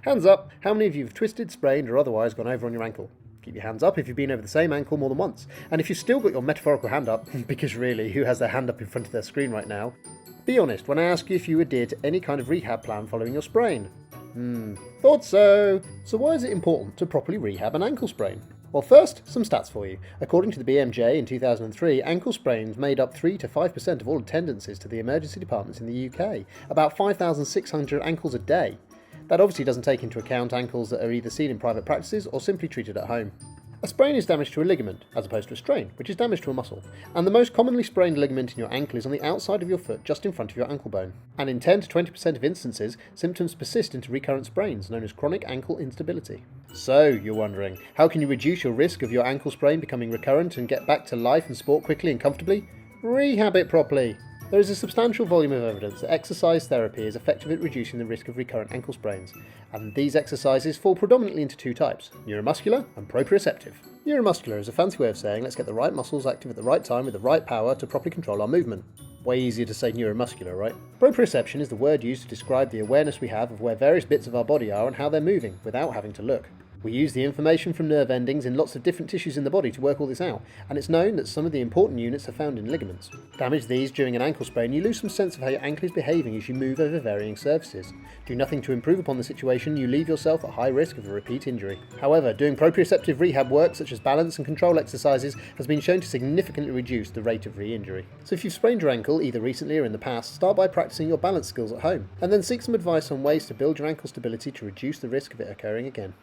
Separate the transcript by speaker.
Speaker 1: Hands up, how many of you have twisted, sprained, or otherwise gone over on your ankle? Keep your hands up if you've been over the same ankle more than once. And if you've still got your metaphorical hand up, because really, who has their hand up in front of their screen right now? Be honest when I ask you if you adhered to any kind of rehab plan following your sprain. Thought so. So why is it important to properly rehab an ankle sprain? Well, first, some stats for you. According to the BMJ in 2003, ankle sprains made up 3 to 5% of all attendances to the emergency departments in the UK, about 5,600 ankles a day. That obviously doesn't take into account ankles that are either seen in private practices or simply treated at home. A sprain is damage to a ligament, as opposed to a strain, which is damage to a muscle. And the most commonly sprained ligament in your ankle is on the outside of your foot, just in front of your ankle bone. And in 10 to 20% of instances, symptoms persist into recurrent sprains, known as chronic ankle instability. So, you're wondering, how can you reduce your risk of your ankle sprain becoming recurrent and get back to life and sport quickly and comfortably? Rehab it properly! There is a substantial volume of evidence that exercise therapy is effective at reducing the risk of recurrent ankle sprains, and these exercises fall predominantly into two types, neuromuscular and proprioceptive. Neuromuscular is a fancy way of saying let's get the right muscles active at the right time with the right power to properly control our movement. Way easier to say neuromuscular, right? Proprioception is the word used to describe the awareness we have of where various bits of our body are and how they're moving, without having to look. We use the information from nerve endings in lots of different tissues in the body to work all this out, and it's known that some of the important units are found in ligaments. Damage these during an ankle sprain, you lose some sense of how your ankle is behaving as you move over varying surfaces. Do nothing to improve upon the situation, you leave yourself at high risk of a repeat injury. However, doing proprioceptive rehab work such as balance and control exercises has been shown to significantly reduce the rate of re-injury. So if you've sprained your ankle, either recently or in the past, start by practicing your balance skills at home, and then seek some advice on ways to build your ankle stability to reduce the risk of it occurring again.